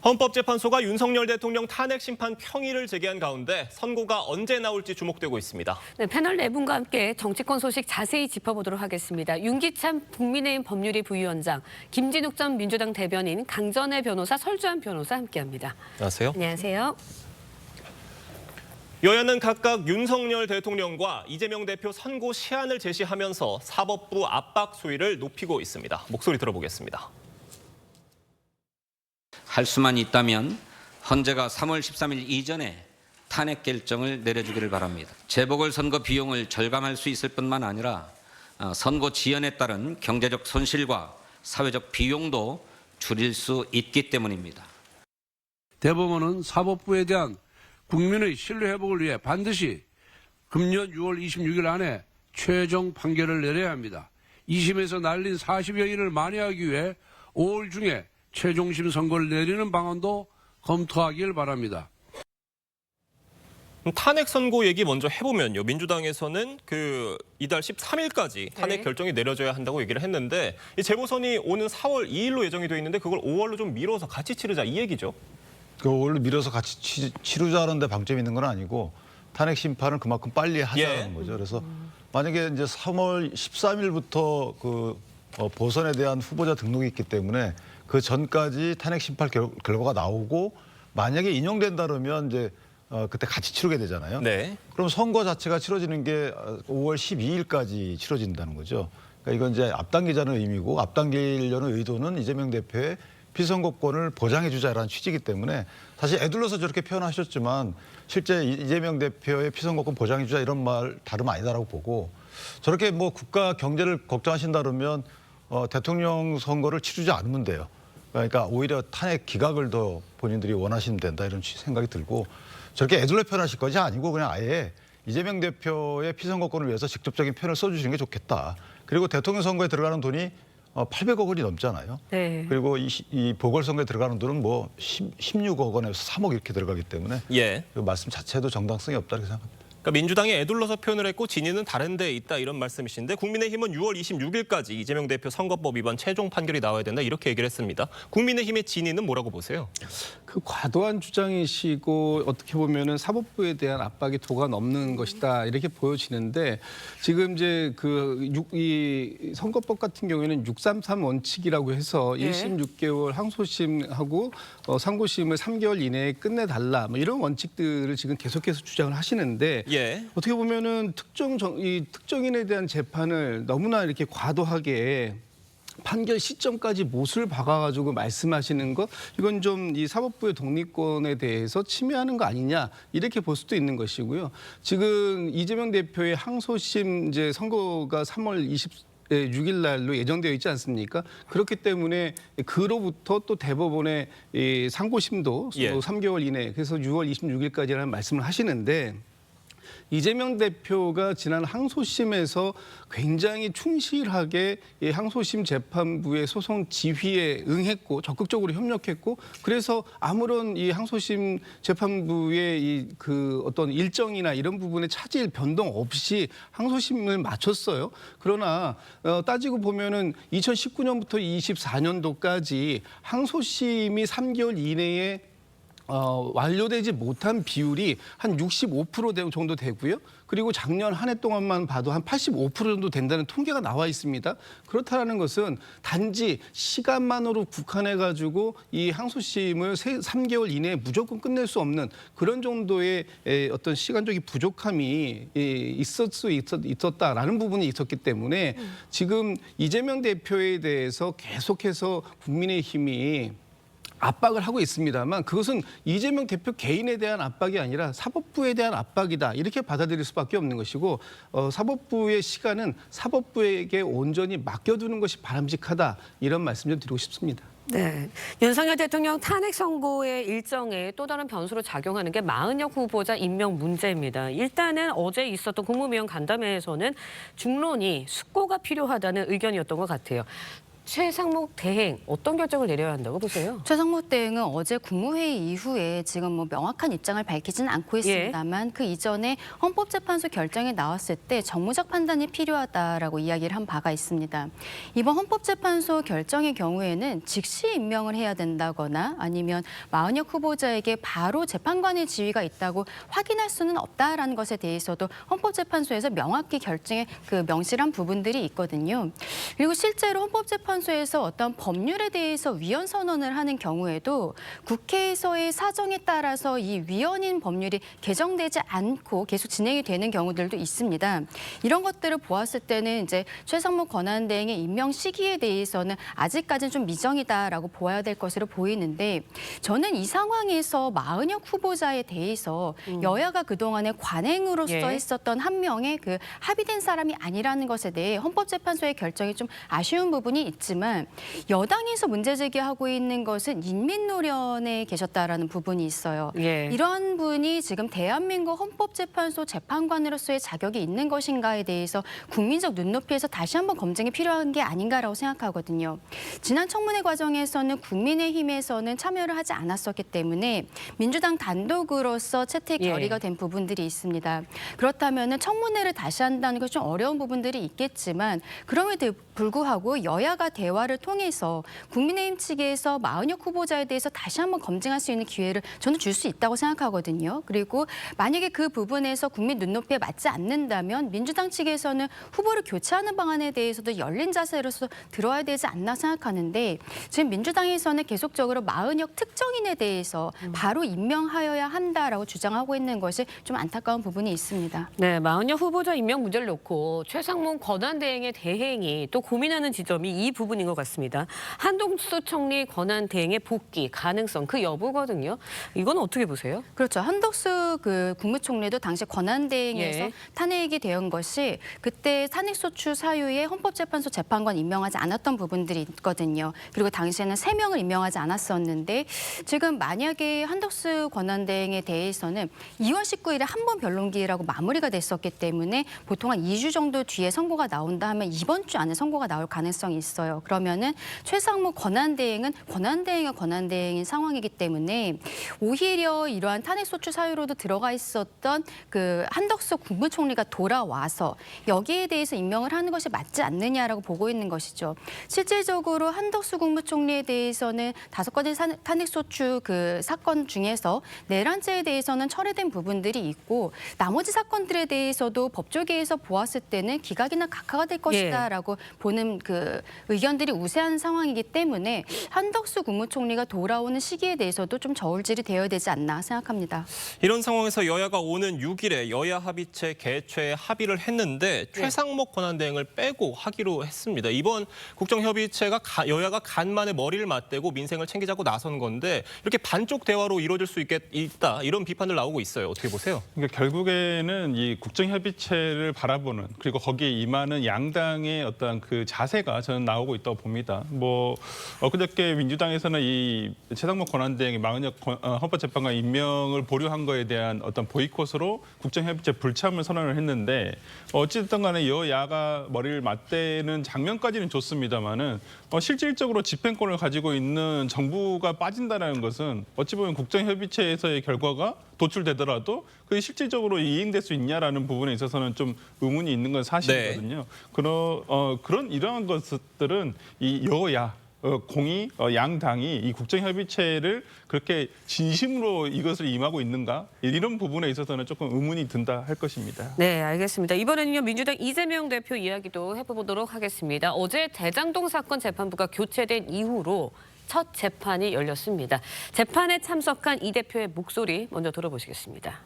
헌법재판소가 윤석열 대통령 탄핵 심판 평의를 제기한 가운데 선고가 언제 나올지 주목되고 있습니다. 네, 패널 네 분과 함께 정치권 소식 자세히 짚어보도록 하겠습니다. 윤기찬 국민의힘 법률위 부위원장, 김진욱 전 민주당 대변인, 강전애 변호사, 설주한 변호사 함께합니다. 안녕하세요. 안녕하세요. 여야는 각각 윤석열 대통령과 이재명 대표 선고 시한을 제시하면서 사법부 압박 수위를 높이고 있습니다. 목소리 들어보겠습니다. 할 수만 있다면 헌재가 3월 13일 이전에 탄핵 결정을 내려주기를 바랍니다. 재보궐선거 비용을 절감할 수 있을 뿐만 아니라 선거 지연에 따른 경제적 손실과 사회적 비용도 줄일 수 있기 때문입니다. 대법원은 사법부에 대한 국민의 신뢰 회복을 위해 반드시 금년 6월 26일 안에 최종 판결을 내려야 합니다. 2심에서 날린 40여일을 만회하기 위해 5월 중에 최종심 선고를 내리는 방안도 검토하길 바랍니다. 탄핵 선고 얘기 먼저 해보면요. 민주당에서는 이달 13일까지 탄핵 결정이 내려져야 한다고 얘기를 했는데 이 재보선이 오는 4월 2일로 예정이 돼 있는데 그걸 5월로 좀 미뤄서 같이 치르자 이 얘기죠. 원래 미뤄서 같이 치르자는 데 방점이 있는 건 아니고 탄핵 심판을 그만큼 빨리 하자는 거죠. 그래서 만약에 이제 3월 13일부터 보선에 대한 후보자 등록이 있기 때문에 그 전까지 탄핵 심판 결과가 나오고 만약에 인용된다 그러면 이제 그때 같이 치르게 되잖아요. 네. 그럼 선거 자체가 치러지는 게 5월 12일까지 치러진다는 거죠. 그러니까 이건 이제 앞당기자는 의미고 앞당기려는 의도는 이재명 대표의 피선거권을 보장해 주자라는 취지이기 때문에 사실 애둘러서 저렇게 표현하셨지만 실제 이재명 대표의 피선거권 보장해 주자 이런 말 다름 아니다라고 보고 저렇게 뭐 국가 경제를 걱정하신다 그러면 대통령 선거를 치르지 않으면 돼요. 그러니까 오히려 탄핵 기각을 더 본인들이 원하시면 된다 이런 생각이 들고 저렇게 애둘러 표현하실 것이 아니고 그냥 아예 이재명 대표의 피선거권을 위해서 직접적인 표현을 써주시는 게 좋겠다. 그리고 대통령 선거에 들어가는 돈이 800억 원이 넘잖아요. 네. 그리고 이 보궐선거에 들어가는 돈은 뭐 16억 원에서 3억 이렇게 들어가기 때문에 그 말씀 자체도 정당성이 없다고 생각합니다. 그러니까 민주당이 애둘러서 표현을 했고 진위는 다른 데 있다 이런 말씀이신데 국민의힘은 6월 26일까지 이재명 대표 선거법 위반 최종 판결이 나와야 된다 이렇게 얘기를 했습니다. 국민의힘의 진위는 뭐라고 보세요? 그 과도한 주장이시고 어떻게 보면은 사법부에 대한 압박이 도가 넘는 것이다 이렇게 보여지는데 지금 이제 이 선거법 같은 경우에는 633 원칙이라고 해서 1심 6개월 항소심하고 상고심을 3개월 이내에 끝내달라 뭐 이런 원칙들을 지금 계속해서 주장을 하시는데 어떻게 보면은 특정인에 대한 재판을 너무나 이렇게 과도하게 판결 시점까지 못을 박아가지고 말씀하시는 것 이건 좀 이 사법부의 독립권에 대해서 침해하는 거 아니냐 이렇게 볼 수도 있는 것이고요. 지금 이재명 대표의 항소심 이제 선고가 3월 26일 날로 예정되어 있지 않습니까? 그렇기 때문에 그로부터 또 대법원의 이 상고심도 3개월 이내 그래서 6월 26일까지라는 말씀을 하시는데 이재명 대표가 지난 항소심에서 굉장히 충실하게 이 항소심 재판부의 소송 지휘에 응했고 적극적으로 협력했고 그래서 아무런 이 항소심 재판부의 어떤 일정이나 이런 부분에 차질 변동 없이 항소심을 마쳤어요. 그러나 따지고 보면은 2019년부터 24년도까지 항소심이 3개월 이내에 완료되지 못한 비율이 한 65% 정도 되고요. 그리고 작년 한 해 동안만 봐도 한 85% 정도 된다는 통계가 나와 있습니다. 그렇다는 것은 단지 시간만으로 국한해가지고 이 항소심을 3개월 이내에 무조건 끝낼 수 없는 그런 정도의 어떤 시간적인 부족함이 있었다라는 부분이 있었기 때문에 지금 이재명 대표에 대해서 계속해서 국민의힘이 압박을 하고 있습니다만 그것은 이재명 대표 개인에 대한 압박이 아니라 사법부에 대한 압박이다 이렇게 받아들일 수밖에 없는 것이고 사법부의 시간은 사법부에게 온전히 맡겨두는 것이 바람직하다 이런 말씀 좀 드리고 싶습니다. 네, 윤석열 대통령 탄핵 선고의 일정에 또 다른 변수로 작용하는 게 마은혁 후보자 임명 문제입니다. 일단은 어제 있었던 국무위원 간담회에서는 중론이 숙고가 필요하다는 의견이었던 것 같아요. 최상목 대행 어떤 결정을 내려야 한다고 보세요? 최상목 대행은 어제 국무회의 이후에 지금 뭐 명확한 입장을 밝히지는 않고 있습니다만 그 이전에 헌법재판소 결정이 나왔을 때 정무적 판단이 필요하다라고 이야기를 한 바가 있습니다. 이번 헌법재판소 결정의 경우에는 즉시 임명을 해야 된다거나 아니면 마은혁 후보자에게 바로 재판관의 지위가 있다고 확인할 수는 없다라는 것에 대해서도 헌법재판소에서 명확히 결정에 명시한 부분들이 있거든요. 그리고 실제로 헌법재판소에서 어떤 법률에 대해서 위헌 선언을 하는 경우에도 국회에서의 사정에 따라서 이 위헌인 법률이 개정되지 않고 계속 진행이 되는 경우들도 있습니다. 이런 것들을 보았을 때는 이제 최상목 권한대행의 임명 시기에 대해서는 아직까지는 좀 미정이다라고 보아야 될 것으로 보이는데 저는 이 상황에서 마은혁 후보자에 대해서 여야가 그동안에 관행으로서 예. 했었던 한 명의 그 합의된 사람이 아니라는 것에 대해 헌법재판소의 결정이 좀 아쉬운 부분이 있지만 여당에서 문제 제기하고 있는 것은 인민노련에 계셨다라는 부분이 있어요. 예. 이러한 분이 지금 대한민국 헌법재판소 재판관으로서의 자격이 있는 것인가에 대해서 국민적 눈높이에서 다시 한번 검증이 필요한 게 아닌가라고 생각하거든요. 지난 청문회 과정에서는 국민의힘에서는 참여를 하지 않았었기 때문에 민주당 단독으로서 채택 예. 결의가 된 부분들이 있습니다. 그렇다면 청문회를 다시 한다는 것이 좀 어려운 부분들이 있겠지만 그럼에도 불구하고 여야가 대화를 통해서 국민의힘 측에서 마은혁 후보자에 대해서 다시 한번 검증할 수 있는 기회를 저는 줄 수 있다고 생각하거든요. 그리고 만약에 그 부분에서 국민 눈높이에 맞지 않는다면 민주당 측에서는 후보를 교체하는 방안에 대해서도 열린 자세로서 들어야 되지 않나 생각하는데 지금 민주당에서는 계속적으로 마은혁 특정인에 대해서 바로 임명하여야 한다라고 주장하고 있는 것이 좀 안타까운 부분이 있습니다. 네, 마은혁 후보자 임명 문제를 놓고 최상목 권한대행의 대행이 또 고민하는 지점이 이 부분인 것 같습니다. 한동수 총리 권한대행의 복귀 가능성 그 여부거든요. 이건 어떻게 보세요? 그렇죠. 한덕수 그 국무총리도 당시 권한대행에서 예. 탄핵이 된 것이 그때 탄핵소추 사유에 헌법재판소 재판관 임명하지 않았던 부분들이 있거든요. 그리고 당시에는 3명을 임명하지 않았었는데 지금 만약에 한덕수 권한대행에 대해서는 2월 19일에 한 번 변론기라고 마무리가 됐었기 때문에 보통 한 2주 정도 뒤에 선고가 나온다 하면 이번 주 안에 선고가 나올 가능성이 있어요. 그러면은 최상목 권한대행은 권한대행의 권한대행인 상황이기 때문에 오히려 이러한 탄핵소추 사유로도 들어가 있었던 그 한덕수 국무총리가 돌아와서 여기에 대해서 임명을 하는 것이 맞지 않느냐라고 보고 있는 것이죠. 실질적으로 한덕수 국무총리에 대해서는 5건의 탄핵소추 그 사건 중에서 내란죄에 대해서는 철회된 부분들이 있고 나머지 사건들에 대해서도 법조계에서 보았을 때는 기각이나 각하가 될 것이다라고 보는 그 의견들이 우세한 상황이기 때문에 한덕수 국무총리가 돌아오는 시기에 대해서도 좀 저울질이 되어야 되지 않나 생각합니다. 이런 상황에서 여야가 오는 6일에 여야 합의체 개최에 합의를 했는데 최상목 권한대행을 빼고 하기로 했습니다. 이번 국정협의체가 여야가 간만에 머리를 맞대고 민생을 챙기자고 나선 건데 이렇게 반쪽 대화로 이루어질 수 있다 이런 비판들 나오고 있어요. 어떻게 보세요? 그러니까 결국에는 이 국정협의체를 바라보는 그리고 거기에 임하는 양당의 어떤 그 자세가 저는 나오고 있다고 봅니다. 뭐 엊그저께 민주당에서는 이 최상목 권한대행이 마은혁 헌법재판관 임명을 보류한 거에 대한 어떤 보이콧으로 국정협의체 불참을 선언을 했는데 어찌됐든 간에 여야가 머리를 맞대는 장면까지는 좋습니다만은 실질적으로 집행권을 가지고 있는 정부가 빠진다는 것은 어찌 보면 국정협의체에서의 결과가 도출되더라도 그게 실질적으로 이행될 수 있냐라는 부분에 있어서는 좀 의문이 있는 건 사실이거든요. 그런 이러한 것들은 이 여야 공이 양당이 이 국정협의체를 그렇게 진심으로 이것을 임하고 있는가 이런 부분에 있어서는 조금 의문이 든다 할 것입니다. 네, 알겠습니다. 이번에는요 민주당 이재명 대표 이야기도 해보도록 하겠습니다. 어제 대장동 사건 재판부가 교체된 이후로 첫 재판이 열렸습니다. 재판에 참석한 이 대표의 목소리 먼저 들어보시겠습니다.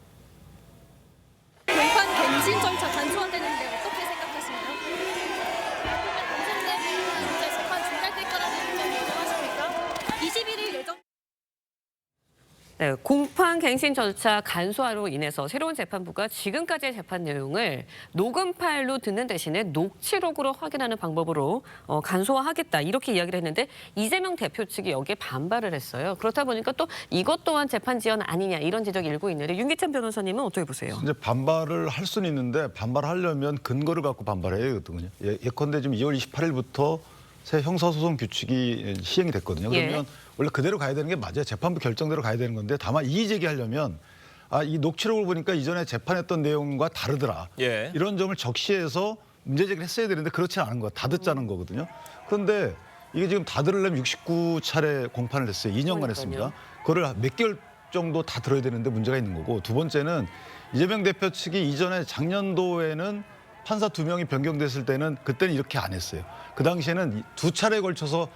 공판 갱신 절차 단순화되는데 어떻게 생각하십니까? 갱신되면 이제 재판 중단될 거라는 입장 인정하십니까? 21일 예정. 네, 공판 갱신 절차 간소화로 인해서 새로운 재판부가 지금까지의 재판 내용을 녹음 파일로 듣는 대신에 녹취록으로 확인하는 방법으로 간소화하겠다 이렇게 이야기를 했는데 이재명 대표 측이 여기에 반발을 했어요. 그렇다 보니까 또 이것 또한 재판 지연 아니냐 이런 지적이 일고 있는데 윤기찬 변호사님은 어떻게 보세요? 이제 반발을 할 수는 있는데 반발하려면 근거를 갖고 반발해야 되거든요. 예컨대 지금 2월 28일부터 새 형사소송 규칙이 시행이 됐거든요. 그러면 원래 그대로 가야 되는 게 맞아요. 재판부 결정대로 가야 되는 건데 다만 이의 제기하려면 이 녹취록을 보니까 이전에 재판했던 내용과 다르더라. 예. 이런 점을 적시해서 문제 제기를 했어야 되는데 그렇지 않은 거야. 다 듣자는 거거든요. 그런데 이게 지금 다 들으려면 69차례 공판을 했어요. 2년간 했습니다. 그거를 몇 개월 정도 다 들어야 되는데 문제가 있는 거고, 두 번째는 이재명 대표 측이 이전에 작년도에는 판사 2명이 변경됐을 때는 그때는 이렇게 안 했어요. 그 당시에는 2차례에 걸쳐서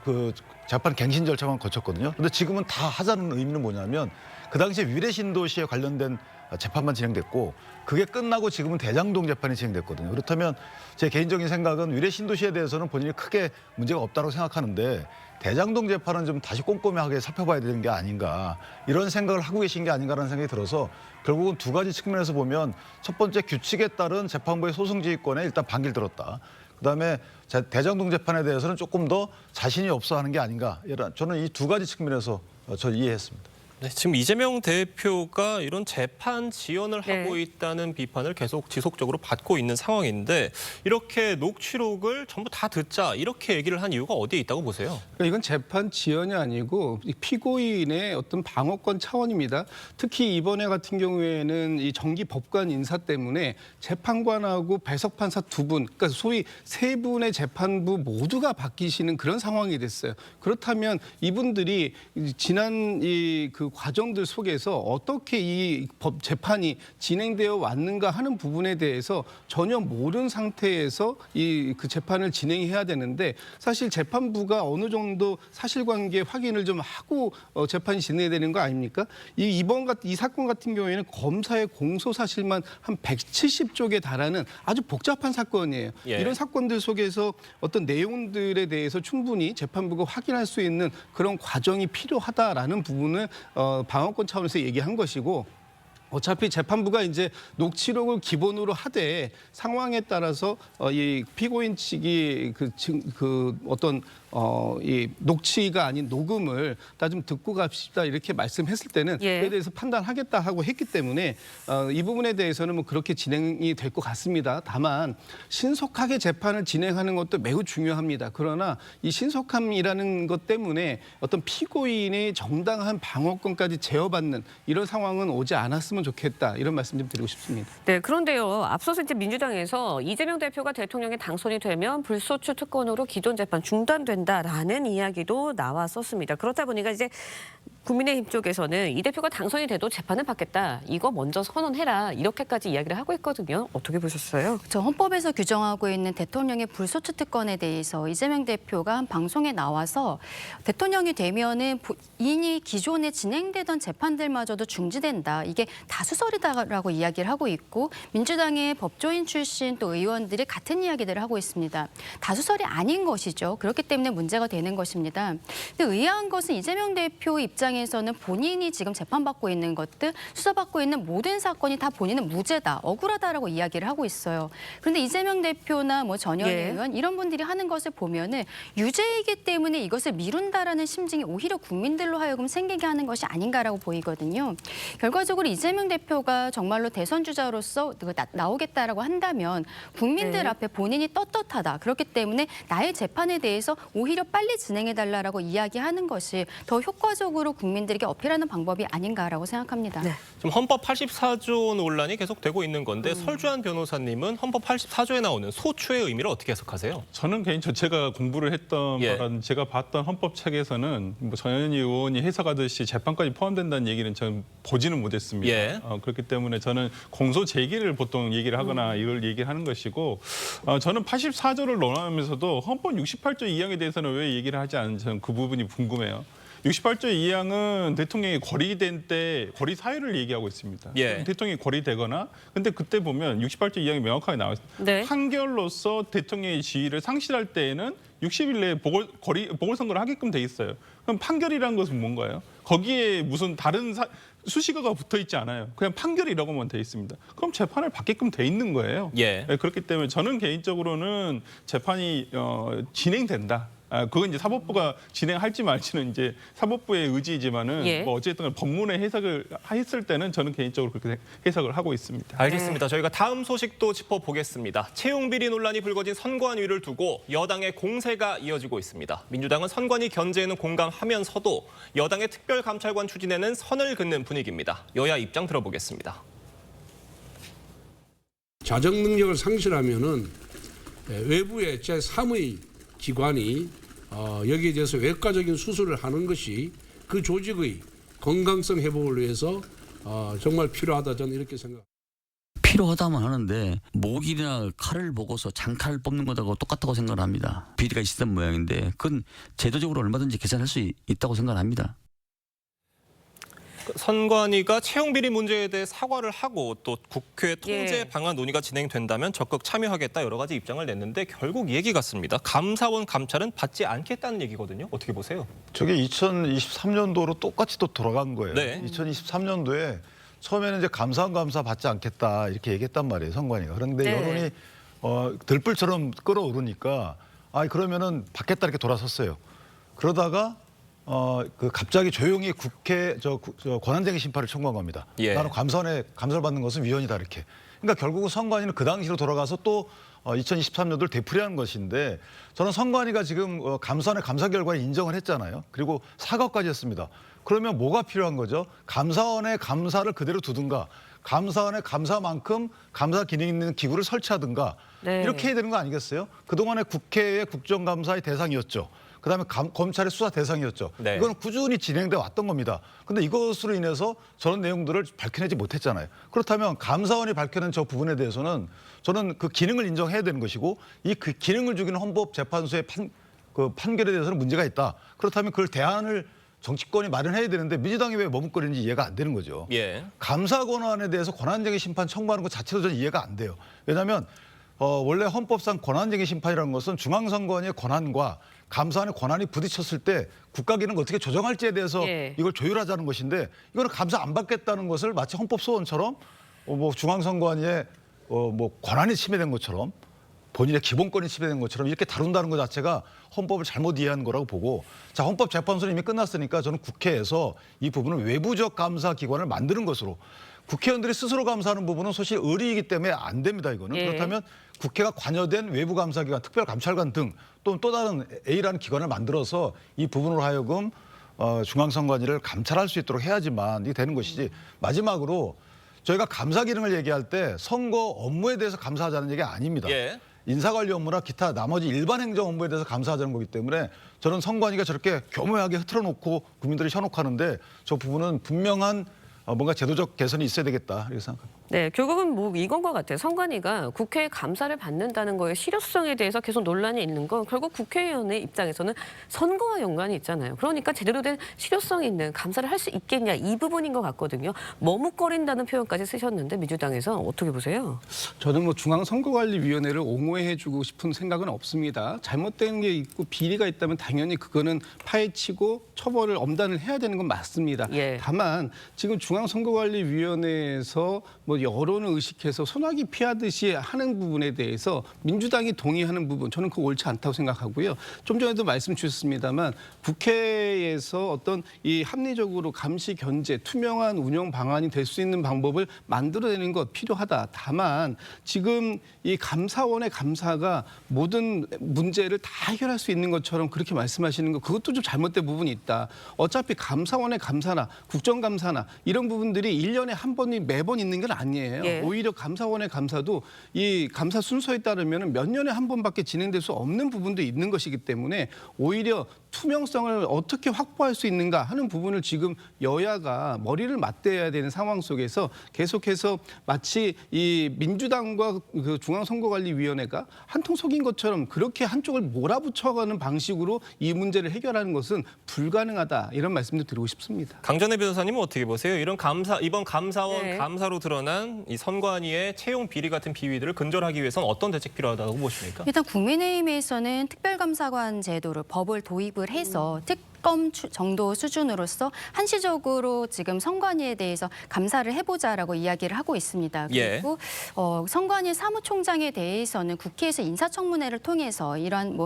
그 재판 갱신 절차만 거쳤거든요. 근데 지금은 다 하자는 의미는 뭐냐면 그 당시에 위례신도시에 관련된 재판만 진행됐고 그게 끝나고 지금은 대장동 재판이 진행됐거든요. 그렇다면 제 개인적인 생각은 위례신도시에 대해서는 본인이 크게 문제가 없다고 생각하는데 대장동 재판은 좀 다시 꼼꼼하게 살펴봐야 되는 게 아닌가, 이런 생각을 하고 계신 게 아닌가라는 생각이 들어서 결국은 두 가지 측면에서 보면 첫 번째 규칙에 따른 재판부의 소송지휘권에 일단 반기를 들었다. 그다음에 대장동 재판에 대해서는 조금 더 자신이 없어 하는 게 아닌가. 저는 이 두 가지 측면에서 이해했습니다. 네, 지금 이재명 대표가 이런 재판 지연을 네. 하고 있다는 비판을 계속 지속적으로 받고 있는 상황인데 이렇게 녹취록을 전부 다 듣자 이렇게 얘기를 한 이유가 어디에 있다고 보세요? 그러니까 이건 재판 지연이 아니고 이 피고인의 어떤 방어권 차원입니다. 특히 이번에 같은 경우에는 이 정기 법관 인사 때문에 재판관하고 배석 판사 2분, 그러니까 소위 3분의 재판부 모두가 바뀌시는 그런 상황이 됐어요. 그렇다면 이분들이 지난 그 과정들 속에서 어떻게 이 법 재판이 진행되어 왔는가 하는 부분에 대해서 전혀 모르는 상태에서 그 재판을 진행해야 되는데, 사실 재판부가 어느 정도 사실관계 확인을 좀 하고 재판이 진행되는 거 아닙니까? 이 사건 같은 경우에는 검사의 공소 사실만 한 170쪽에 달하는 아주 복잡한 사건이에요. 예. 이런 사건들 속에서 어떤 내용들에 대해서 충분히 재판부가 확인할 수 있는 그런 과정이 필요하다라는 부분을 방어권 차원에서 얘기한 것이고, 어차피 재판부가 이제 녹취록을 기본으로 하되 상황에 따라서 이 피고인 측이 어떤 이 녹취가 아닌 녹음을 다 좀 듣고 갑시다 이렇게 말씀했을 때는 그에 대해서 판단하겠다 하고 했기 때문에 이 부분에 대해서는 뭐 그렇게 진행이 될 것 같습니다. 다만 신속하게 재판을 진행하는 것도 매우 중요합니다. 그러나 이 신속함이라는 것 때문에 어떤 피고인의 정당한 방어권까지 제어받는 이런 상황은 오지 않았으면 좋겠다, 이런 말씀 좀 드리고 싶습니다. 네, 그런데요. 앞서서 이제 민주당에서 이재명 대표가 대통령에 당선이 되면 불소추 특권으로 기존 재판 중단된다라는 이야기도 나왔었습니다. 그렇다 보니까 이제 국민의힘 쪽에서는 이 대표가 당선이 돼도 재판을 받겠다, 이거 먼저 선언해라, 이렇게까지 이야기를 하고 있거든요. 어떻게 보셨어요? 저 헌법에서 규정하고 있는 대통령의 불소추 특권에 대해서 이재명 대표가 한 방송에 나와서 대통령이 되면은 이미 기존에 진행되던 재판들마저도 중지된다, 이게 다수설이다라고 이야기를 하고 있고, 민주당의 법조인 출신 또 의원들이 같은 이야기들을 하고 있습니다. 다수설이 아닌 것이죠. 그렇기 때문에 문제가 되는 것입니다. 근데 의아한 것은 이재명 대표 입장에서는 본인이 지금 재판받고 있는 것들, 수사받고 있는 모든 사건이 다 본인은 무죄다, 억울하다라고 이야기를 하고 있어요. 그런데 이재명 대표나 뭐 전현희 의원 이런 분들이 하는 것을 보면은 유죄이기 때문에 이것을 미룬다라는 심증이 오히려 국민들로 하여금 생기게 하는 것이 아닌가라고 보이거든요. 결과적으로 이재명 대표가 정말로 대선 주자로서 나오겠다라고 한다면 국민들 앞에 본인이 떳떳하다, 그렇기 때문에 나의 재판에 대해서 오히려 빨리 진행해달라고 이야기하는 것이 더 효과적으로 국민들에게 어필하는 방법이 아닌가라고 생각합니다. 네. 지금 헌법 84조 논란이 계속되고 있는 건데 설주한 변호사님은 헌법 84조에 나오는 소추의 의미를 어떻게 해석하세요? 저는 개인적으로 제가 공부를 했던 바라는 제가 봤던 헌법책에서는 뭐 전현희 의원이 해석하듯이 재판까지 포함된다는 얘기는 저는 보지는 못했습니다. 예. 그렇기 때문에 저는 공소 제기를 보통 얘기를 하거나 이걸 얘기를 하는 것이고, 저는 84조를 논하면서도 헌법 68조 2항에 대해서는 왜 얘기를 하지 않는지 저는 그 부분이 궁금해요. 68조 2항은 대통령이 거리된 때 거리 사유를 얘기하고 있습니다. 예. 대통령이 거리되거나, 근데 그때 보면 68조 2항이 명확하게 나와 있습니다. 네. 판결로서 대통령의 지위를 상실할 때에는 60일 내에 보궐선거를 하게끔 돼 있어요. 그럼 판결이라는 것은 뭔가요? 거기에 무슨 다른 수식어가 붙어 있지 않아요. 그냥 판결이라고만 돼 있습니다. 그럼 재판을 받게끔 돼 있는 거예요. 예. 그렇기 때문에 저는 개인적으로는 재판이 진행된다. 그건 이제 사법부가 진행할지 말지는 이제 사법부의 의지이지만은 예. 뭐 어쨌든 법문의 해석을 했을 때는 저는 개인적으로 그렇게 해석을 하고 있습니다. 알겠습니다. 저희가 다음 소식도 짚어보겠습니다. 채용 비리 논란이 불거진 선관위를 두고 여당의 공세가 이어지고 있습니다. 민주당은 선관위 견제에는 공감하면서도 여당의 특별감찰관 추진에는 선을 긋는 분위기입니다. 여야 입장 들어보겠습니다. 자정 능력을 상실하면은 외부의 제3의 기관이 여기에 대해서 외과적인 수술을 하는 것이 그 조직의 건강성 회복을 위해서 정말 필요하다 저는 이렇게 생각합니다. 필요하다면 하는데 목이나 칼을 보고서 장칼을 뽑는 것하고 똑같다고 생각을 합니다. 비리가 있었던 모양인데 그건 제도적으로 얼마든지 개선할 수 있다고 생각합니다. 선관위가 채용 비리 문제에 대해 사과를 하고 또 국회 통제 예. 방안 논의가 진행된다면 적극 참여하겠다 여러 가지 입장을 냈는데 결국 이 얘기 같습니다. 감사원 감찰은 받지 않겠다는 얘기거든요. 어떻게 보세요? 저게 2023년도로 똑같이 또 돌아간 거예요. 네. 2023년도에 처음에는 이제 감사원 감사 받지 않겠다 이렇게 얘기했단 말이에요, 선관위가. 그런데 네. 여론이 들불처럼 끓어오르니까 그러면은 받겠다 이렇게 돌아섰어요. 그러다가 갑자기 조용히 국회 권한쟁의 심판을 청구한 겁니다. 예. 나는 감사원에 감사를 받는 것은 위헌이다 이렇게. 그러니까 결국은 선관위는 그 당시로 돌아가서 또 2023년도를 되풀이하는 것인데 저는 선관위가 지금 감사원의 감사 결과를 인정을 했잖아요. 그리고 사과까지 했습니다. 그러면 뭐가 필요한 거죠? 감사원의 감사를 그대로 두든가 감사원의 감사만큼 감사 기능 있는 기구를 설치하든가 네. 이렇게 해야 되는 거 아니겠어요? 그동안에 국회의 국정감사의 대상이었죠. 그다음에 검찰의 수사 대상이었죠. 네. 이건 꾸준히 진행돼 왔던 겁니다. 근데 이것으로 인해서 저런 내용들을 밝혀내지 못했잖아요. 그렇다면 감사원이 밝혀낸 저 부분에 대해서는 저는 그 기능을 인정해야 되는 것이고 이 그 기능을 죽이는 헌법재판소의 판결에 대해서는 문제가 있다. 그렇다면 그걸 대안을 정치권이 마련해야 되는데 민주당이 왜 머뭇거리는지 이해가 안 되는 거죠. 예. 감사 권한에 대해서 권한쟁의 심판 청구하는 것 자체도 저는 이해가 안 돼요. 왜냐하면 원래 헌법상 권한쟁의 심판이라는 것은 중앙선관위의 권한과 감사원의 권한이 부딪혔을 때 국가 기능 어떻게 조정할지에 대해서 예. 이걸 조율하자는 것인데 이거는 감사 안 받겠다는 것을 마치 헌법 소원처럼 뭐 중앙선관위의 뭐 권한이 침해된 것처럼 본인의 기본권이 침해된 것처럼 이렇게 다룬다는 것 자체가 헌법을 잘못 이해한 거라고 보고 자 헌법재판소는 이미 끝났으니까 저는 국회에서 이 부분을 외부적 감사 기관을 만드는 것으로 국회의원들이 스스로 감사하는 부분은 사실 의리이기 때문에 안 됩니다. 이거는. 예. 그렇다면 국회가 관여된 외부감사기관, 특별감찰관 등 또 다른 A라는 기관을 만들어서 이 부분으로 하여금 중앙선관위를 감찰할 수 있도록 해야지만 이게 되는 것이지 마지막으로 저희가 감사 기능을 얘기할 때 선거 업무에 대해서 감사하자는 얘기가 아닙니다. 예. 인사관리 업무나 기타 나머지 일반 행정 업무에 대해서 감사하자는 거기 때문에 저는 선관위가 저렇게 교묘하게 흐트러놓고 국민들이 현혹하는데 저 부분은 분명한 뭔가 제도적 개선이 있어야 되겠다 이렇게 생각합니다. 네, 결국은 뭐 이건 것 같아요. 선관위가 국회의 감사를 받는다는 거의 실효성에 대해서 계속 논란이 있는 건 결국 국회의원의 입장에서는 선거와 연관이 있잖아요. 그러니까 제대로 된 실효성 있는 감사를 할 수 있겠냐 이 부분인 것 같거든요. 머뭇거린다는 표현까지 쓰셨는데 민주당에서 어떻게 보세요? 저는 뭐 중앙선거관리위원회를 옹호해주고 싶은 생각은 없습니다. 잘못된 게 있고 비리가 있다면 당연히 그거는 파헤치고 처벌을 엄단을 해야 되는 건 맞습니다. 예. 다만 지금 중앙선거관리위원회에서 뭐 여론을 의식해서 소나기 피하듯이 하는 부분에 대해서 민주당이 동의하는 부분 저는 그거 옳지 않다고 생각하고요. 좀 전에도 말씀 주셨습니다만 국회에서 어떤 이 합리적으로 감시 견제 투명한 운영 방안이 될 수 있는 방법을 만들어내는 것 필요하다. 다만 지금 이 감사원의 감사가 모든 문제를 다 해결할 수 있는 것처럼 그렇게 말씀하시는 거 그것도 좀 잘못된 부분이 있다. 어차피 감사원의 감사나 국정감사나 이런 부분들이 1년에 한 번이 매번 있는 건 아니에요. 예. 오히려 감사원의 감사도 이 감사 순서에 따르면 몇 년에 한 번밖에 진행될 수 없는 부분도 있는 것이기 때문에 오히려 투명성을 어떻게 확보할 수 있는가 하는 부분을 지금 여야가 머리를 맞대야 되는 상황 속에서 계속해서 마치 이 민주당과 그 중앙선거관리위원회가 한통 속인 것처럼 그렇게 한쪽을 몰아붙여가는 방식으로 이 문제를 해결하는 것은 불가능하다 이런 말씀도 드리고 싶습니다. 강전혜 변호사님은 어떻게 보세요? 이번 감사원 네. 감사로 드러난 이 선관위의 채용 비리 같은 비위들을 근절하기 위해서는 어떤 대책 필요하다고 보십니까? 일단 국민의힘에서는 특별감사관 제도를 법을 도입을 해서 특검 정도 수준으로서 한시적으로 지금 선관위에 대해서 감사를 해보자라고 이야기를 하고 있습니다. 그리고 선관위 사무총장에 대해서는 국회에서 인사청문회를 통해서 이러한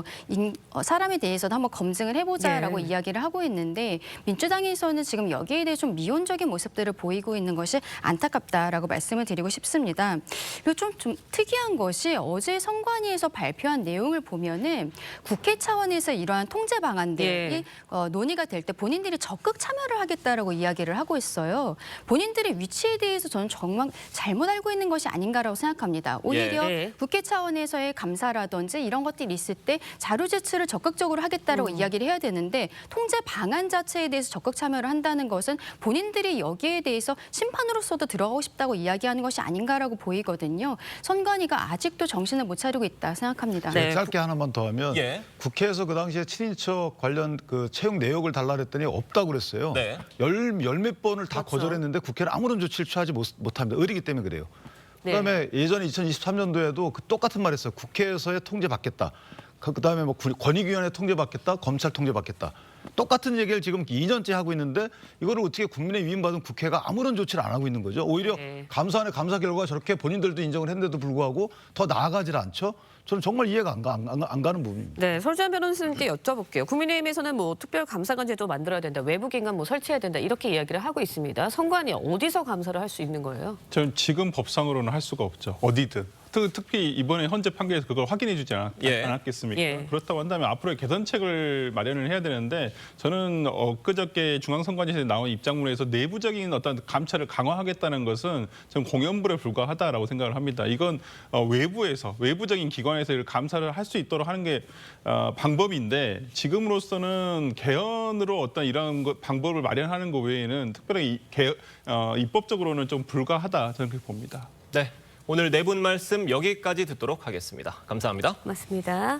사람에 대해서도 한번 검증을 해보자라고 이야기를 하고 있는데 민주당에서는 지금 여기에 대해 좀 미온적인 모습들을 보이고 있는 것이 안타깝다라고 말씀을 드리고 싶습니다. 그리고 좀 특이한 것이 어제 선관위에서 발표한 내용을 보면은 국회 차원에서 이러한 통제 방안들이 논의가 될 때 본인들이 적극 참여를 하겠다라고 이야기를 하고 있어요. 본인들의 위치에 대해서 저는 정말 잘못 알고 있는 것이 아닌가라고 생각합니다. 오히려 국회 차원에서의 감사라든지 이런 것들이 있을 때 자료 제출을 적극적으로 하겠다라고 이야기를 해야 되는데 통제 방안 자체에 대해서 적극 참여를 한다는 것은 본인들이 여기에 대해서 심판으로서도 들어가고 싶다고 이야기하는 것이 아닌가라고 보이거든요. 선관위가 아직도 정신을 못 차리고 있다 생각합니다. 짧게 하나만 더 하면 국회에서 그 당시에 친인척 관련 그 채용 내역을 달라 그랬더니 없다고 그랬어요. 열 몇 번을 다 거절했는데 국회는 아무런 조치를 취하지 못합니다. 의리기 때문에 그래요. 그다음에 예전에 2023년도에도 그 똑같은 말 했어요. 국회에서의 통제 받겠다. 그다음에 뭐 권익위원회 통제 받겠다. 검찰 통제 받겠다. 똑같은 얘기를 지금 2년째 하고 있는데 이거를 어떻게 국민의 위임받은 국회가 아무런 조치를 안 하고 있는 거죠. 오히려 감사원의 감사 결과가 저렇게 본인들도 인정을 했는데도 불구하고 더 나아가질 않죠. 저는 정말 이해가 안 가는 부분입니다. 네, 설주한 변호사님께 여쭤볼게요. 국민의힘에서는 특별 감사관 제도 만들어야 된다, 외부기관 설치해야 된다 이렇게 이야기를 하고 있습니다. 선관위 어디서 감사를 할 수 있는 거예요? 저는 지금 법상으로는 할 수가 없죠. 어디든. 특히 이번에 현재 판결에서 그걸 확인해주지 않았겠습니까? 그렇다고 한다면 앞으로의 개선책을 마련을 해야 되는데 저는 엊그저께 중앙선관위에서 나온 입장문에서 내부적인 어떤 감찰을 강화하겠다는 것은 좀 공연불에 불과하다라고 생각을 합니다. 이건 외부적인 기관에서 감사를 할 수 있도록 하는 게 방법인데 지금으로서는 개헌으로 어떤 이런 방법을 마련하는 것 외에는 특별히 입법적으로는 좀 불가하다 저는 그렇게 봅니다. 네. 오늘 네 분 말씀 여기까지 듣도록 하겠습니다. 감사합니다. 맞습니다.